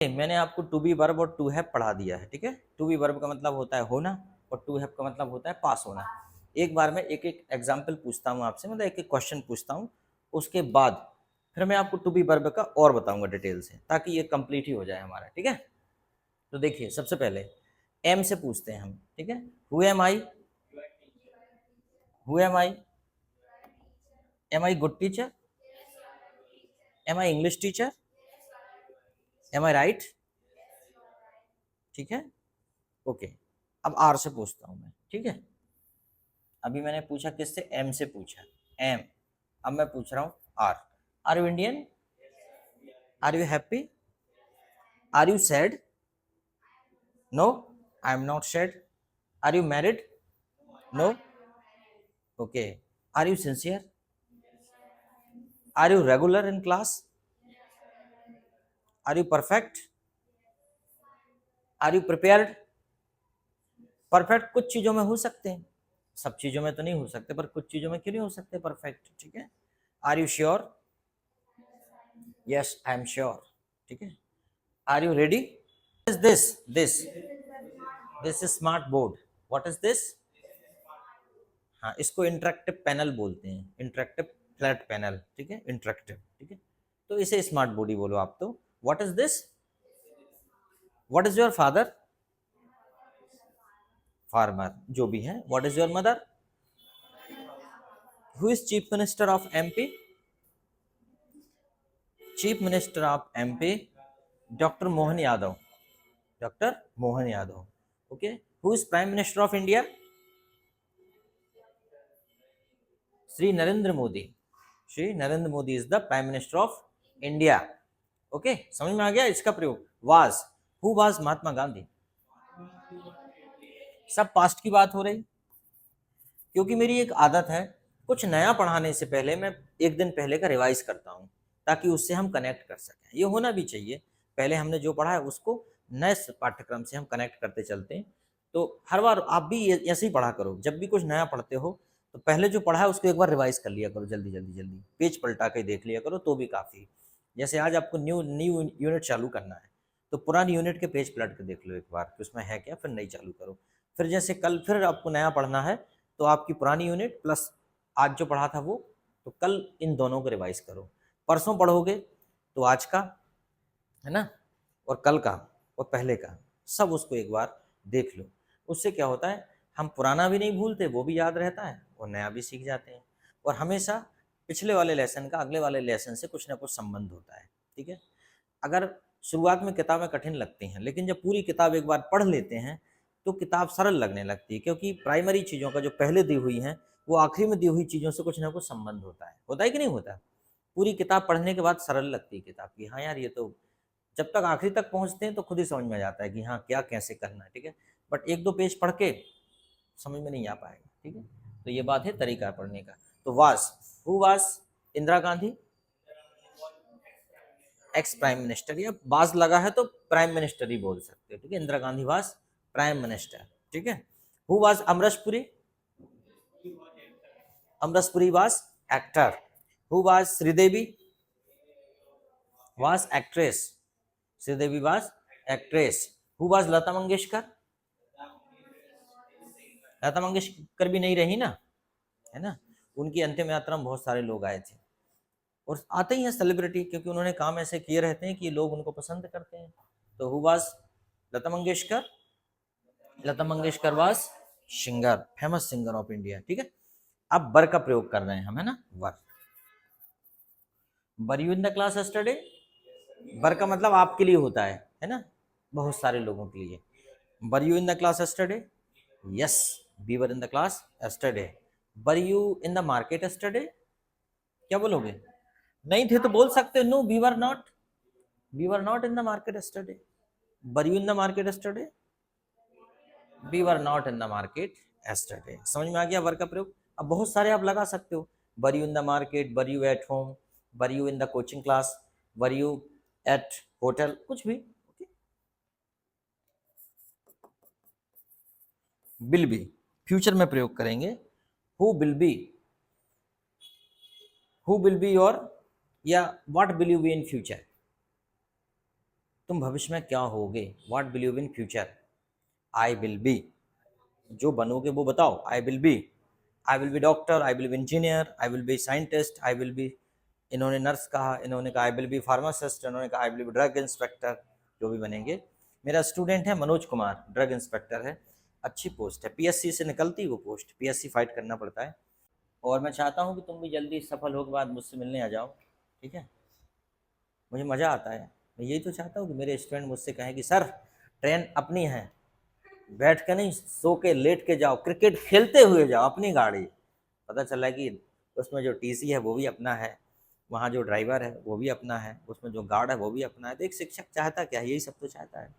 मैंने आपको to be verb और टू हैव पढ़ा दिया है, ठीक है। टू बी वर्ब का मतलब होता है होना और टू हैव का मतलब होता है पास होना। एक बार मैं एक एक एग्जाम्पल पूछता हूँ आपसे, मतलब एक एक क्वेश्चन पूछता हूँ, उसके बाद फिर मैं आपको टू बी वर्ब का और बताऊंगा डिटेल से, ताकि ये कंप्लीट ही हो जाए हमारा, ठीक है। तो देखिए, सबसे पहले एम से पूछते हैं हम, ठीक है। Who am I, who am I good teacher, am I English teacher, am I right, ठीक है, ओके। अब आर से पूछता हूँ मैं, ठीक है। अभी मैंने पूछा किससे, एम से पूछा, एम। अब मैं पूछ रहा हूँ are you Indian, are you happy, are you sad, no I am not sad, are you married, no, okay, are you sincere, are you regular in class, are you perfect, are you prepared. Perfect कुछ चीजों में हो सकते हैं, सब चीजों में तो नहीं हो सकते, पर कुछ चीजों में क्यों नहीं हो सकते परफेक्ट, ठीक है। Are you sure, yes I am sure, ठीक है। Are you ready, is this is smart board, what is this. हाँ, इसको इंटरेक्टिव पैनल बोलते हैं, इंटरेक्टिव फ्लैट पैनल, ठीक है, इंटरेक्टिव, ठीक है। तो इसे स्मार्ट बोर्ड ही बोलो आप तो। What is this, what is your father, farmer, जो भी है। What is your mother, who is chief minister of MP, chief minister of MP doctor Mohan Yadav, doctor Mohan Yadav, okay. Who is prime minister of India, Shri Narendra Modi, Shri Narendra Modi is the prime minister of India, okay. समझ में आ गया इसका प्रयोग। Was, who was Mahatma Gandhi, सब past की बात हो रही, क्योंकि मेरी एक आदत है, कुछ नया पढ़ाने से पहले मैं एक दिन पहले का रिवाइज करता हूँ, ताकि उससे हम कनेक्ट कर सकें। ये होना भी चाहिए, पहले हमने जो पढ़ा है उसको नए पाठ्यक्रम से हम कनेक्ट करते चलते हैं। तो हर बार आप भी ऐसे ही पढ़ा करो, जब भी कुछ नया पढ़ते हो तो पहले जो पढ़ा है उसको एक बार रिवाइज कर लिया करो, जल्दी जल्दी जल्दी पेज पलटा के देख लिया करो तो भी काफ़ी। जैसे आज आपको न्यू न्यू यूनिट चालू करना है, तो पुरानी यूनिट के पेज पलट के देख लो एक बार कि उसमें है क्या, फिर नई चालू करो। फिर जैसे कल फिर आपको नया पढ़ना है, तो आपकी पुरानी यूनिट प्लस आज जो पढ़ा था वो, तो कल इन दोनों को रिवाइज करो। परसों पढ़ोगे तो आज का, है ना, और कल का और पहले का, सब उसको एक बार देख लो। उससे क्या होता है, हम पुराना भी नहीं भूलते, वो भी याद रहता है, और नया भी सीख जाते हैं। और हमेशा पिछले वाले लेसन का अगले वाले लेसन से कुछ ना कुछ संबंध होता है, ठीक है। अगर शुरुआत में किताबें कठिन लगती हैं, लेकिन जब पूरी किताब एक बार पढ़ लेते हैं तो किताब सरल लगने लगती है, क्योंकि प्राइमरी चीज़ों का जो पहले दी हुई हैं वो आखिरी में दी हुई चीज़ों से कुछ ना कुछ संबंध होता है कि नहीं होता। पूरी किताब पढ़ने के बाद सरल लगती है किताब की, हाँ यार ये तो, जब तक आखिरी तक पहुंचते हैं तो खुद ही समझ में आ जाता है कि हाँ क्या कैसे करना है, ठीक है। बट एक दो पेज पढ़ के समझ में नहीं आ पाएगा, ठीक है। तो ये बात है तरीका है पढ़ने का। तो वास, हु वास Indira Gandhi, ex prime minister, या बाज लगा है तो प्राइम मिनिस्टर ही बोल सकते हो, ठीक है। Indira Gandhi was prime minister, ठीक है। Who was Amrish Puri, Amrish Puri was actor. Who was Sridevi, was actress, Sridevi was actress. Who was Lata Mangeshkar, Lata Mangeshkar भी नहीं रही ना, है ना। उनकी अंतिम यात्रा में बहुत सारे लोग आए थे, और आते ही हैं सेलिब्रिटी, क्योंकि उन्होंने काम ऐसे किए रहते हैं कि लोग उनको पसंद करते हैं। तो who was Lata Mangeshkar, Lata Mangeshkar was singer, famous singer of India, ठीक है। अब वर का प्रयोग कर रहे हैं हम, है ना, were. Were you in the class yesterday, were का मतलब आपके लिए होता है ना, बहुत सारे लोगों के लिए। Were you in the class yesterday, yes we were in the class yesterday. Were you in the market yesterday, क्या बोलोगे, नहीं थे तो बोल सकते हो no we were not in the market yesterday. Were you in the market yesterday, we were not in the market yesterday. समझ में आ गया वर का प्रयोग। अब बहुत सारे आप लगा सकते हो, were you in the market, were you at home, were you in the coaching class, were you at hotel, कुछ भी, ओके। विल बी फ्यूचर में प्रयोग करेंगे, who will be, who will be your, या what will you be in future. तुम भविष्य में क्या होगे, what will you be in future, I will be, जो बनोगे वो बताओ, I will be doctor, I will B engineer, I will be scientist, I will be, इन्होंने नर्स कहा, इन्होंने कहा आई विल बी फार्मासिस्ट, इन्होंने कहा I will be drug inspector, जो भी बनेंगे। मेरा स्टूडेंट है मनोज कुमार, ड्रग इंस्पेक्टर है, अच्छी पोस्ट है, पीएससी से निकलती वो पोस्ट, पीएससी फाइट करना पड़ता है। और मैं चाहता हूँ कि तुम भी जल्दी सफल होने के बाद मुझसे मिलने आ जाओ, ठीक है, मुझे मज़ा आता है। मैं यही तो चाहता हूँ कि मेरे स्टूडेंट मुझसे कहें कि सर ट्रेन अपनी है, बैठ के नहीं, सो के लेट के जाओ, क्रिकेट खेलते हुए जाओ अपनी गाड़ी, पता चला कि उसमें जो टीसी है वो भी अपना है, वहाँ जो ड्राइवर है वो भी अपना है, उसमें जो गार्ड है वो भी अपना है। तो एक शिक्षक चाहता क्या है, यही सब तो चाहता है।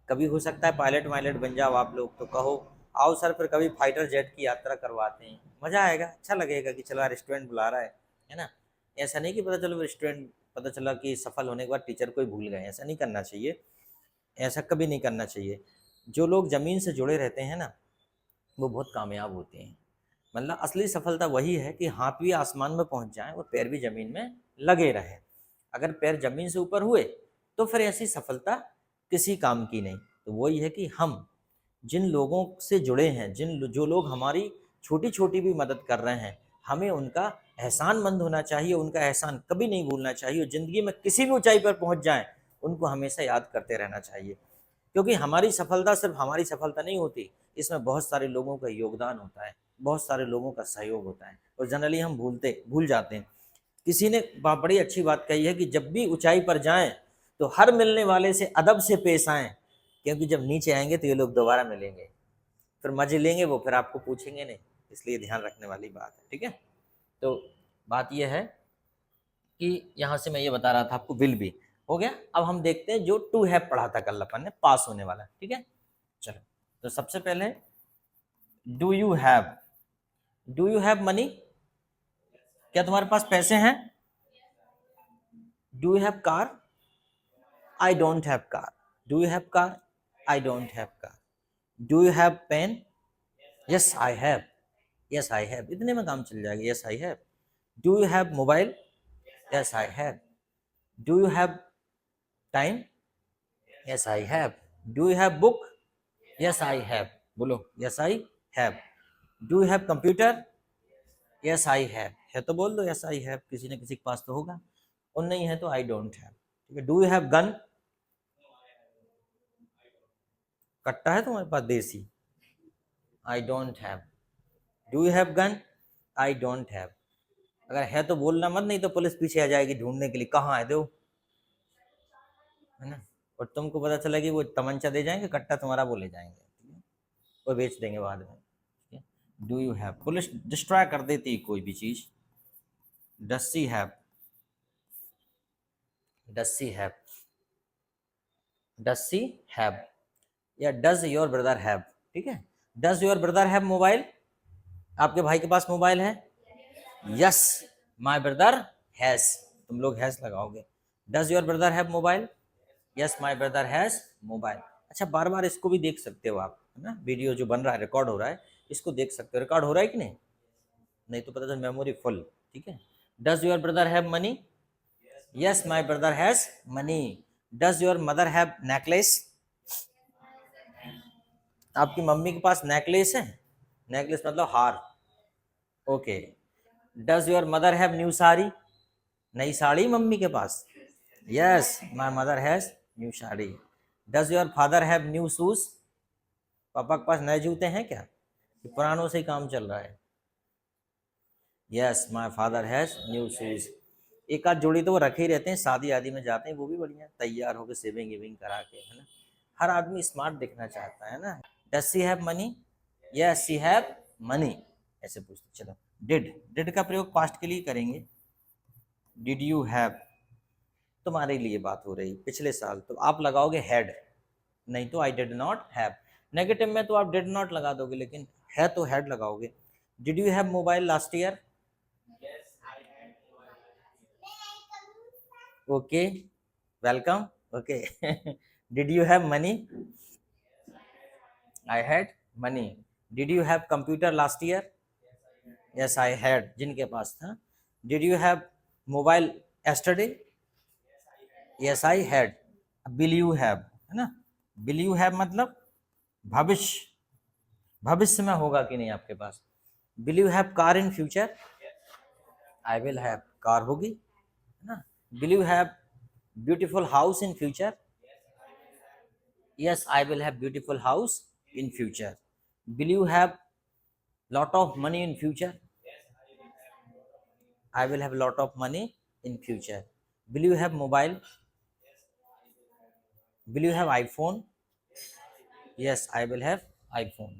कभी हो सकता है पायलट वायलट बन जाओ आप लोग, तो कहो आओ सर फिर कभी फाइटर जेट की यात्रा करवाते हैं, मज़ा आएगा, अच्छा लगेगा कि चलो रेस्टोरेंट बुला रहा है ना। ऐसा नहीं कि पता चलो रेस्टोरेंट, पता चला कि सफल होने के बाद टीचर को ही भूल गए, ऐसा नहीं करना चाहिए, ऐसा कभी नहीं करना चाहिए। जो लोग ज़मीन से जुड़े रहते हैं ना वो बहुत कामयाब होते हैं। मतलब असली सफलता वही है कि हाथ भी आसमान में पहुंच जाए और पैर भी ज़मीन में लगे रहे। अगर पैर ज़मीन से ऊपर हुए तो फिर ऐसी सफलता किसी काम की नहीं। तो वही है कि हम जिन लोगों से जुड़े हैं, जो लोग हमारी छोटी छोटी भी मदद कर रहे हैं, हमें उनका एहसानमंद होना चाहिए, उनका एहसान कभी नहीं भूलना चाहिए। ज़िंदगी में किसी भी ऊंचाई पर पहुंच जाएं, उनको हमेशा याद करते रहना चाहिए, क्योंकि हमारी सफलता सिर्फ हमारी सफलता नहीं होती, इसमें बहुत सारे लोगों का योगदान होता है, बहुत सारे लोगों का सहयोग होता है, और जनरली हम भूल जाते हैं। किसी ने बड़ी अच्छी बात कही है कि जब भी ऊंचाई पर जाएं तो हर मिलने वाले से अदब से पेश आएं, क्योंकि जब नीचे आएंगे तो ये लोग दोबारा मिलेंगे, फिर मजे लेंगे, वो फिर आपको पूछेंगे नहीं, इसलिए ध्यान रखने वाली बात है, ठीक है। तो बात यह है कि यहाँ से मैं ये बता रहा था आपको, विल बी हो गया। अब हम देखते हैं जो टू हैव पढ़ा था कल अपन ने, पास होने वाला, ठीक है। चलो, तो सबसे पहले डू यू हैव मनी, क्या तुम्हारे पास पैसे हैं। Do you have car, I don't have car. Do you have car, I don't have car. Do you have pen, yes I have, yes I have, इतने में काम चल जाएगा, yes I have. Do you have mobile, yes I have. Do you have time, yes I have. Do you have book, yes I have, बोलो yes I have. Do you have computer, yes I have, है तो बोल दो yes I have, किसी न किसी के पास तो होगा, और नहीं है तो आई डोंट हैव, ठीक है। डू यू हैव गन, कट्टा है तुम्हारे पास देसी, आई don't have. Do you have gun, I don't have. अगर है तो बोलना मत, नहीं तो पुलिस पीछे आ जाएगी ढूंढने के लिए, कहाँ है दो, है ना। और तुमको पता चला कि वो तमंचा दे जाएंगे, कट्टा तुम्हारा वो ले जाएंगे, ठीक है? वो बेच देंगे बाद में, ठीक है। Do you have, police destroy कर देती कोई भी चीज। Does she have, does she have, does she have, या डज योर ब्रदर हैव, ठीक है। Does your brother have mobile, आपके भाई के पास मोबाइल है, यस माय ब्रदर हैज, तुम लोग हैज लगाओगे। Does your brother have mobile, yes my brother has mobile. अच्छा, बार बार इसको भी देख सकते हो आप, है ना, वीडियो जो बन रहा है, रिकॉर्ड हो रहा है, इसको देख सकते हो, रिकॉर्ड हो रहा है कि नहीं, नहीं तो पता चल मेमोरी फुल, ठीक है। Does your brother have money, yes my brother has money. Does your mother have necklace, आपकी मम्मी के पास नेकलेस है, नेकलेस मतलब हार, okay. Does your mother have new sari, नई साड़ी मम्मी के पास, yes my mother has new sari. Does your father have new shoes, पापा के पास नए जूते हैं क्या, कि पुरानों से ही काम चल रहा है, yes my father has new shoes. एक आध जोड़ी तो वो रखे ही रहते हैं, शादी आदि में जाते हैं वो भी बढ़िया तैयार होकर सेविंग वेविंग करा के, है ना, हर आदमी स्मार्ट दिखना चाहता है ना। Does she have money, yes she have money, ऐसे पूछते। चलो, डिड का प्रयोग पास्ट के लिए करेंगे। डिड यू हैव, तुम्हारे लिए बात हो रही पिछले साल, तो आप लगाओगे हैड, नहीं तो I did not have. Negative में तो आप डिड नॉट लगा दोगे, लेकिन है तो हैड लगाओगे। Did you have mobile last year, okay welcome, okay. Did you have money, I had money. Did you have computer last year, yes I had, जिनके पास था। Did you have mobile yesterday, yes I had। Will you have, है ना, will you have मतलब भविष्य, भविष्य में होगा कि नहीं आपके पास। Will you have car in future, I will have, car होगी, है ना। Will you have beautiful house in future, yes I will have beautiful house in future. Will you have lot of money in future, I will have lot of money in future। will you have mobile, will you have iPhone, yes I will have iPhone।